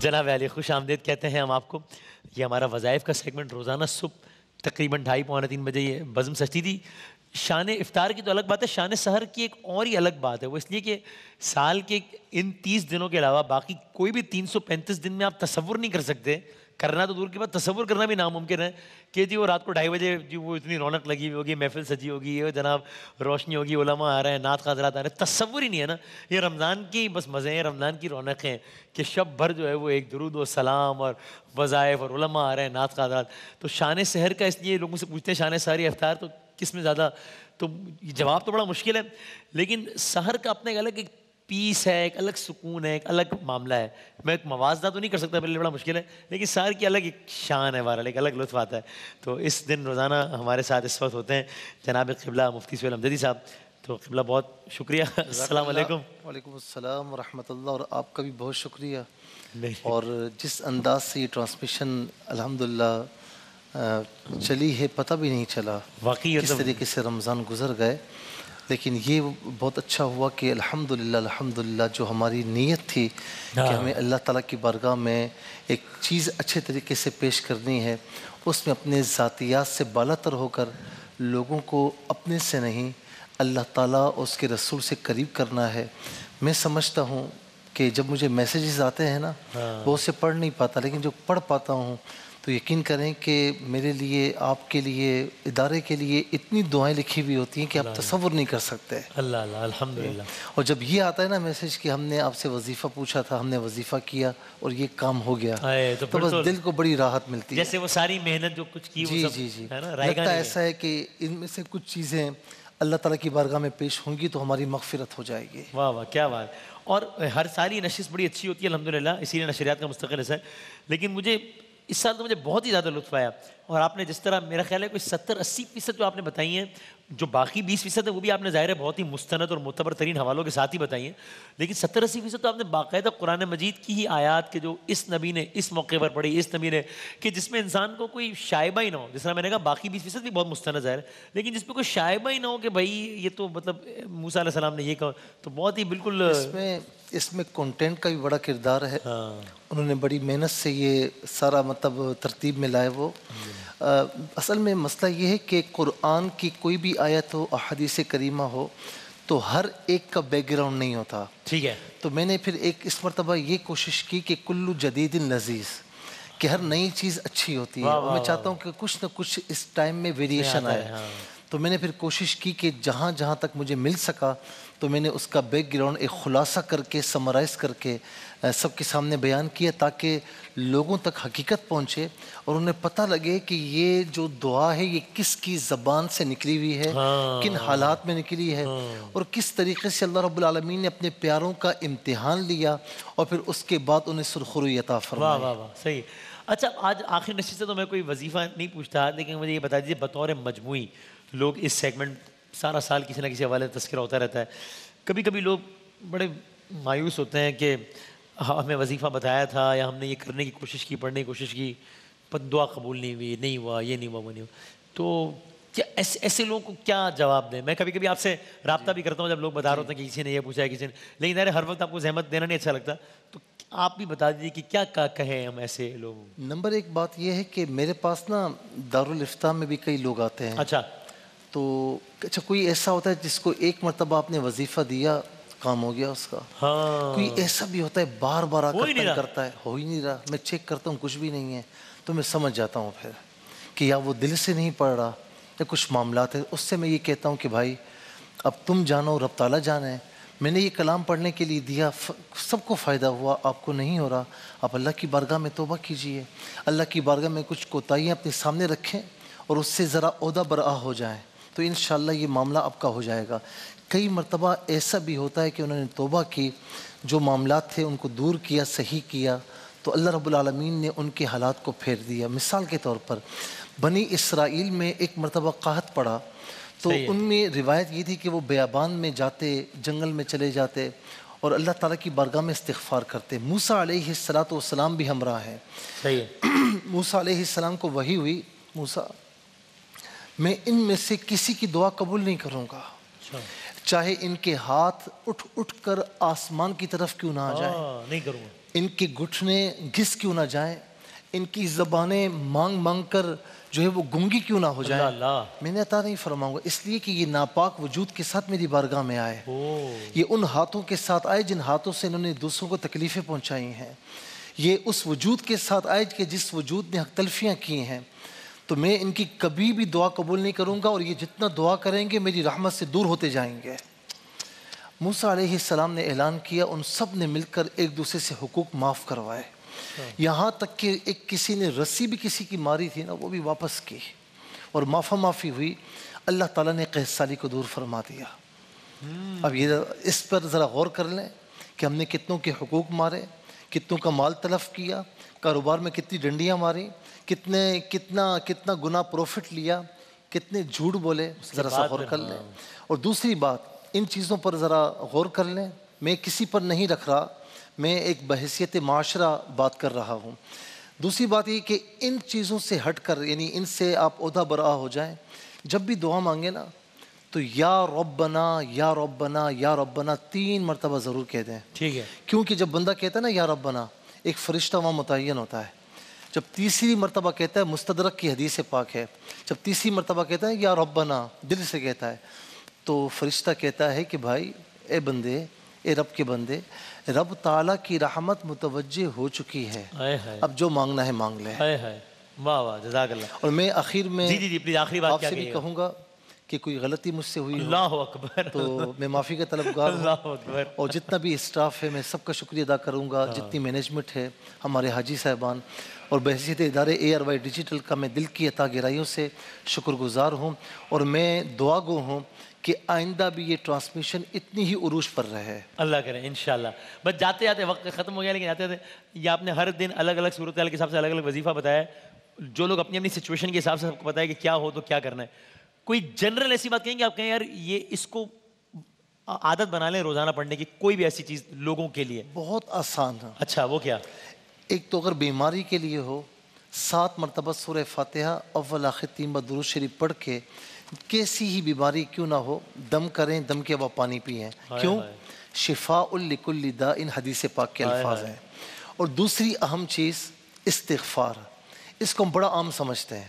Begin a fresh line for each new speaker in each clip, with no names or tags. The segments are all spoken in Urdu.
جناب علی خوش آمدید کہتے ہیں ہم آپ کو. یہ ہمارا وظائف کا سیگمنٹ روزانہ صبح تقریباً 2:30 پونے 3 بجے یہ بزم سجتی تھی. شان افطار کی تو الگ بات ہے, شان سحر کی ایک اور ہی الگ بات ہے. وہ اس لیے کہ سال کے ان 30 دنوں کے علاوہ باقی کوئی بھی 335 دن میں آپ تصور نہیں کر سکتے, کرنا تو دور کی بات, تصور کرنا بھی ناممکن ہے کہ جی وہ رات کو 2:30 بجے جی وہ اتنی رونق لگی ہوئی ہوگی, محفل سجی ہوگی, یہ جناب روشنی ہوگی, علماء آ رہے ہیں, نعت حضرات آ رہے ہیں. تصور ہی نہیں ہے نا. یہ رمضان کی بس مزے ہیں, رمضان کی رونق ہیں کہ شب بھر جو ہے وہ ایک درود و سلام اور وظائف اور علماء آ رہے ہیں, نعت حضرات. تو شان سحر کا اس لیے لوگوں سے پوچھتے ہیں شان سحر افطار تو کس میں زیادہ, تو جواب تو بڑا مشکل ہے, لیکن سحر کا اپنا ایک الگ ایک پیس ہے, ایک الگ سکون ہے, ایک الگ معاملہ ہے. میں ایک موازنہ تو نہیں کر سکتا, میرے لیے بڑا مشکل ہے, لیکن سحر کی الگ ایک شان ہے, بہرحال ایک الگ لطف آتا ہے. تو اس دن روزانہ ہمارے ساتھ اس وقت ہوتے ہیں جناب قبلہ مفتی سہیل امجدی صاحب. تو قبلہ بہت شکریہ, السلام علیکم.
وعلیکم السلام ورحمۃ اللہ, اور آپ کا بھی بہت شکریہ. اور جس انداز سے یہ ٹرانسمیشن الحمدللہ چلی ہے, پتہ بھی نہیں چلا
واقعی
کس طریقے سے رمضان گزر گئے. لیکن یہ بہت اچھا ہوا کہ الحمدللہ جو ہماری نیت تھی کہ ہمیں اللہ تعالیٰ کی بارگاہ میں ایک چیز اچھے طریقے سے پیش کرنی ہے, اس میں اپنے ذاتیات سے بالا تر ہو کر لوگوں کو اپنے سے نہیں اللہ تعالیٰ اور اس کے رسول سے قریب کرنا ہے. میں سمجھتا ہوں کہ جب مجھے میسیجز آتے ہیں نا, وہ اسے پڑھ نہیں پاتا, لیکن جو پڑھ پاتا ہوں تو یقین کریں کہ میرے لیے, آپ کے لیے, ادارے کے لیے اتنی دعائیں لکھی ہوئی ہوتی ہیں کہ آپ تصور نہیں کر سکتے.
اللہ اللہ الحمدللہ.
اور جب یہ آتا ہے نا میسیج کہ ہم نے آپ سے وظیفہ پوچھا تھا, ہم نے وظیفہ کیا اور یہ کام ہو گیا, تو بس دل کو بڑی راحت ملتی ہے.
جیسے وہ ساری محنت جو کچھ کی وہ سب
جی لگتا ایسا ہے کہ ان میں سے کچھ چیزیں اللہ تعالیٰ کی بارگاہ میں پیش ہوں گی تو ہماری مغفرت ہو جائے گی.
واہ واہ کیا بات. اور ہر سال یہ نشست بڑی اچھی ہوتی ہے الحمدللہ, اسی لیے نشریات کا مستقل حصہ ہے. لیکن مجھے اس سال تو مجھے بہت ہی زیادہ لطف آیا, اور آپ نے جس طرح میرا خیال ہے کوئی 70-80% جو آپ نے بتائی ہیں, جو باقی 20% ہے وہ بھی آپ نے ظاہر ہے بہت ہی مستند اور معتبر ترین حوالوں کے ساتھ ہی بتائی ہیں, لیکن 70-80% تو آپ نے باقاعدہ قرآن مجید کی ہی آیات کے جو اس نبی نے اس موقع پر پڑھی, اس نبی نے, کہ جس میں انسان کو کوئی شائبہ ہی نہ ہو. جس طرح میں نے کہا باقی 20% بھی بہت مستند ظاہر ہے, لیکن جس پہ کوئی شائبہ ہی نہ ہو کہ بھائی یہ تو مطلب موسیٰ علیہ السلام نے یہ کہا, تو بہت ہی بالکل
اس میں کنٹینٹ کا بھی بڑا کردار ہے. انہوں نے بڑی محنت سے یہ سارا مطلب ترتیب میں لائے. وہ اصل میں مسئلہ یہ ہے کہ قرآن کی کوئی بھی آیت ہو, احادیث کریمہ ہو, تو ہر ایک کا بیک گراؤنڈ نہیں ہوتا.
ٹھیک ہے.
تو میں نے پھر ایک اس مرتبہ یہ کوشش کی کہ کلو جدید لذیذ, کہ ہر نئی چیز اچھی ہوتی ہے, اور میں چاہتا ہوں کہ کچھ نہ کچھ اس ٹائم میں ویریشن آئے. تو میں نے پھر کوشش کی کہ جہاں جہاں تک مجھے مل سکا تو میں نے اس کا بیک گراؤنڈ ایک خلاصہ کر کے, سمرائز کر کے سب کے سامنے بیان کیا, تاکہ لوگوں تک حقیقت پہنچے اور انہیں پتہ لگے کہ یہ جو دعا ہے یہ کس کی زبان سے نکلی ہوئی ہے, کن حالات میں نکلی ہے, اور کس طریقے سے اللہ رب العالمین نے اپنے پیاروں کا امتحان لیا اور پھر اس کے بعد انہیں سرخروئی عطا فرمائی.
واہ واہ واہ صحیح. اچھا آج آخر نشست سے تو میں کوئی وظیفہ نہیں پوچھتا, لیکن مجھے یہ بتا دیجیے بطور مجموعی لوگ اس سیگمنٹ سارا سال کسی نہ کسی حوالے سے تذکرہ ہوتا رہتا ہے, کبھی کبھی لوگ بڑے مایوس ہوتے ہیں کہ ہمیں وظیفہ بتایا تھا یا ہم نے یہ کرنے کی کوشش کی, پڑھنے کی کوشش کی, پر دعا قبول نہیں ہوئی, نہیں ہوا, یہ نہیں ہوا, وہ نہیں ہوا. تو کیا ایسے لوگوں کو کیا جواب دیں؟ میں کبھی کبھی آپ سے رابطہ بھی کرتا ہوں جب لوگ بتا رہے ہوتے ہیں کہ کسی نے یہ پوچھا ہے, کسی نے, لیکن ظاہر ہر وقت آپ کو زحمت دینا نہیں اچھا لگتا, تو آپ بھی بتا دیجیے کہ کیا کہیں ہم ایسے لوگوں.
نمبر ایک بات یہ ہے کہ میرے پاس نا دارالافتاء میں بھی کئی لوگ آتے ہیں.
اچھا.
تو اچھا کوئی ایسا ہوتا ہے جس کو ایک مرتبہ آپ نے وظیفہ دیا, کام ہو گیا اس کا. کوئی ایسا بھی ہوتا ہے بار بار آ کر تنگ کرتا ہے, ہو ہی نہیں رہا, میں چیک کرتا ہوں کچھ بھی نہیں ہے, تو میں سمجھ جاتا ہوں پھر کہ یا وہ دل سے نہیں پڑھ رہا یا کچھ معاملات ہیں. اس سے میں یہ کہتا ہوں کہ بھائی اب تم جانو, رب تعالیٰ جانے. میں نے یہ کلام پڑھنے کے لیے دیا, سب کو فائدہ ہوا, آپ کو نہیں ہو رہا, آپ اللہ کی بارگاہ میں توبہ کیجئے, اللہ کی بارگاہ میں کچھ کوتاہیاں اپنے سامنے رکھیں اور اس سے ذرا عہدہ برآ ہو جائیں, تو انشاءاللہ یہ معاملہ آپ کا ہو جائے گا. کئی مرتبہ ایسا بھی ہوتا ہے کہ انہوں نے توبہ کی, جو معاملات تھے ان کو دور کیا, صحیح کیا, تو اللہ رب العالمین نے ان کے حالات کو پھیر دیا. مثال کے طور پر بنی اسرائیل میں ایک مرتبہ قحط پڑا, تو ان میں روایت یہ تھی کہ وہ بیابان میں جاتے, جنگل میں چلے جاتے اور اللہ تعالیٰ کی بارگاہ میں استغفار کرتے. موسیٰ علیہ السلام بھی ہمراہ ہیں. موسیٰ علیہ السلام کو وحی ہوئی, موسیٰ میں ان میں سے کسی کی دعا قبول نہیں کروں گا, چاہے ان کے ہاتھ اٹھ کر آسمان کی طرف کیوں نہ آ جائیں.
نہیں کروں گا.
ان کے گھٹنے گھس کیوں نہ جائیں, ان کی زبانیں مانگ مانگ کر جو ہے وہ گونگی کیوں نہ ہو جائیں. میں نے عطا نہیں فرماؤں گا, اس لیے کہ یہ ناپاک وجود کے ساتھ میری بارگاہ میں آئے. یہ ان ہاتھوں کے ساتھ آئے جن ہاتھوں سے انہوں نے دوسروں کو تکلیفیں پہنچائی ہیں. یہ اس وجود کے ساتھ آئے کہ جس وجود نے حق تلفیاں کی ہیں. تو میں ان کی کبھی بھی دعا قبول نہیں کروں گا, اور یہ جتنا دعا کریں گے میری رحمت سے دور ہوتے جائیں گے. موسیٰ علیہ السلام نے اعلان کیا, ان سب نے مل کر ایک دوسرے سے حقوق معاف کروائے. یہاں تک کہ ایک کسی نے رسی بھی کسی کی ماری تھی نا, وہ بھی واپس کی اور معافی معافی ہوئی. اللہ تعالیٰ نے قحط سالی کو دور فرما دیا. اب یہ اس پر ذرا غور کر لیں کہ ہم نے کتنوں کے حقوق مارے, کتنوں کا مال تلف کیا, کاروبار میں کتنی ڈنڈیاں ماری, کتنا گناہ پروفٹ لیا, کتنے جھوٹ بولے. ذرا سا غور کر لیں. اور دوسری بات, ان چیزوں پر ذرا غور کر لیں. میں کسی پر نہیں رکھ رہا, میں ایک بحیثیت معاشرہ بات کر رہا ہوں. دوسری بات یہ کہ ان چیزوں سے ہٹ کر, یعنی ان سے آپ عہدہ برآ ہو جائیں. جب بھی دعا مانگے نا تو یا ربنا یا ربنا یا ربنا 3 مرتبہ ضرور کہہ دیں.
ٹھیک ہے.
کیونکہ جب بندہ کہتا ہے نا یا ربنا, ایک فرشتہ وہاں متعین ہوتا ہے. جب تیسری مرتبہ کہتا ہے, مستدرک کی حدیث پاک ہے, جب تیسری مرتبہ کہتا ہے یا ربنا, دل سے کہتا ہے, تو فرشتہ کہتا ہے کہ بھائی اے بندے, اے رب کے بندے, رب تعالیٰ کی رحمت متوجہ ہو چکی ہے, اب جو مانگنا ہے مانگ لے.
واہ واہ, جزاک اللہ.
اور میں آخر میں
پلیز آخری بات
آپ سے بھی کہوں گا کہ کوئی غلطی مجھ سے ہوئی
اللہ اکبر,
تو میں معافی کا طلبگار ہوں.
اللہ اکبر.
اور جتنا بھی اسٹاف ہے میں سب کا شکریہ ادا کروں گا, جتنی مینجمنٹ ہے, ہمارے حاجی صاحبان, اور بحیثیت ادارے ARY ڈیجیٹل کا میں دل کی عطا گہرائیوں سے شکر گزار ہوں. اور میں دعا گو ہوں کہ آئندہ بھی یہ ٹرانسمیشن اتنی ہی عروج پر رہے.
اللہ کرے انشاءاللہ. بس جاتے جاتے وقت ختم ہو گیا, لیکن جاتے جاتے یہ آپ نے ہر دن الگ الگ صورتحال کے حساب سے الگ الگ وظیفہ بتایا ہے. جو لوگ اپنی اپنی سچویشن کے حساب سے سب کو پتہ ہے کہ کیا ہو تو کیا کرنا ہے. کوئی جنرل ایسی بات کہیں کہ آپ کہیں یار یہ اس کو عادت بنا لیں روزانہ پڑھنے کی, کوئی بھی ایسی چیز لوگوں کے لیے؟
بہت آسان ہے.
اچھا, وہ کیا؟
ایک تو اگر بیماری کے لیے ہو, 7 مرتبہ سورہ فاتحہ اول آخر 3 بار درود شریف پڑھ کے, کیسی ہی بیماری کیوں نہ ہو, دم کریں, دم کے بعد پانی پئیں. کیوں؟ شفاء لکل داء, حدیث پاک کے الفاظ ہیں. اور دوسری اہم چیز استغفار. اس کو ہم بڑا عام سمجھتے ہیں,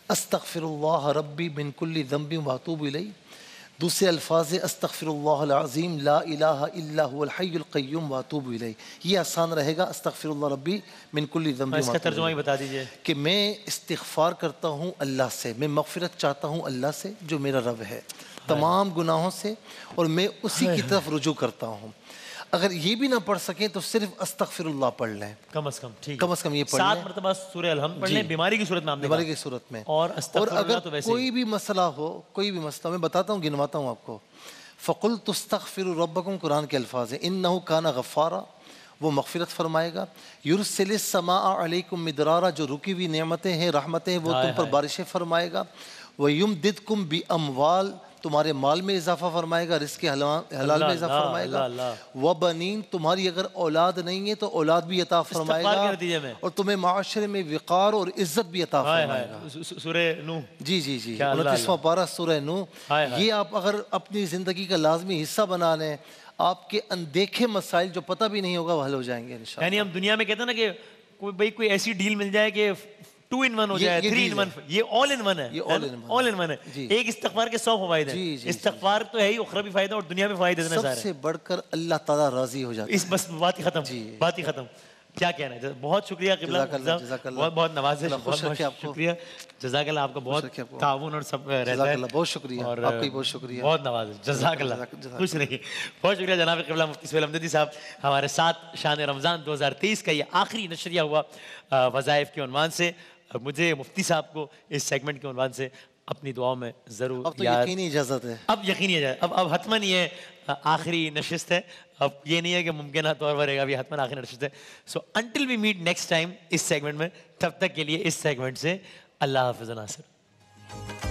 استغفر اللہ ربی من کل ذنب واتوب الیہ. دوسرے الفاظ ہے استغفر اللہ العظیم لا الہ الا هو الحی القیوم واتوب الیہ. یہ آسان رہے گا, استغفر اللہ ربی من کل ذنب.
اس کا ترجمہ ہی بتا دیجئے.
کہ میں استغفار کرتا ہوں اللہ سے, میں مغفرت چاہتا ہوں اللہ سے جو میرا رب ہے تمام گناہوں سے, اور میں اسی کی طرف رجوع کرتا ہوں. اگر یہ بھی نہ پڑھ سکیں تو صرف استغفر اللہ پڑھ لیں کم از کم. ٹھیک, کم از کم یہ پڑھ لیں.
7 مرتبہ سورہ الحمد پڑھ لیں بیماری کی صورت میں.
بیماری کی صورت میں.
اور
اگر کوئی بھی مسئلہ ہو, کوئی بھی مسئلہ, میں بتاتا ہوں, گنواتا ہوں آپ کو. فَقُلْتُ اسْتَغْفِرُوا رَبَّكُمْ, قرآن کے الفاظ ہیں, إِنَّهُ كَانَ غَفَّارًا, وہ مغفرت فرمائے گا. يُرْسِلِ السَّمَاءَ عَلَيْكُمْ مِدْرَارًا, جو رکی ہوئی نعمتیں ہیں, رحمتیں ہیں, وہ تم پر بارشیں فرمائے گا. وَيُمْدِدْكُمْ بِأَمْوَالٍ, تمہارے مال میں اضافہ فرمائے گا, رزق حلال میں اضافہ فرمائے گا. وَبَنِينَ, تمہاری اگر اولاد نہیں ہے تو اولاد بھی عطا فرمائے گا, اور تمہیں معاشرے میں وقار اور عزت بھی عطا فرمائے گا.
سورہ نوح.
جی 29واں پارہ سورہ نوح. یہ آپ اگر اپنی زندگی کا لازمی حصہ بنا لیں, آپ کے اندیکھے مسائل جو پتہ بھی نہیں ہوگا وہ حل ہو جائیں گے انشاءاللہ.
یعنی ہم دنیا میں کہتے ہیں نا کہ کوئی ایسی ڈیل مل جائے کہ 2 in 1 ہو جائے, 3 in 1, یہ all in 1 ہے. all in 1 ہے. ایک استغفار کے 100 فوائد ہیں. استغفار تو ہے ہی اخروی فائدہ, اور دنیا میں فائدے اتنے سارے.
سب سے بڑھ کر اللہ تعالیٰ راضی ہو جاتا ہے.
اس بس بات ہی ختم, بات ہی ختم. کیا کہنا ہے. بہت شکریہ قبلہ, بہت بہت نوازش, بہت شکریہ. جزاک اللہ, آپ کا بہت تعاون اور سب رہتا ہے.
بہت شکریہ, آپ کا بہت شکریہ,
بہت نوازش. جزاک اللہ, خوش رہیے. بہت شکریہ جناب قبلہ مفتی سہیل احمدی صاحب, ہمارے ساتھ شان رمضان 2023 کا یہ آخری نشریہ ہوا وظائف کے عنوان سے. مجھے مفتی صاحب کو اس سیگمنٹ کے عنوان سے اپنی دعاؤں میں ضرور
اب تو یقینی اجازت ہے.
اب یقینی اجازت, اب حتماً یہ آخری نشست ہے. اب یہ نہیں ہے کہ ممکنہ طور پر رہے گا, اب یہ حتماً آخری نشست ہے. So until we meet next time اس سیگمنٹ میں, تب تک کے لیے اس سیگمنٹ سے اللہ حافظ. ناصر.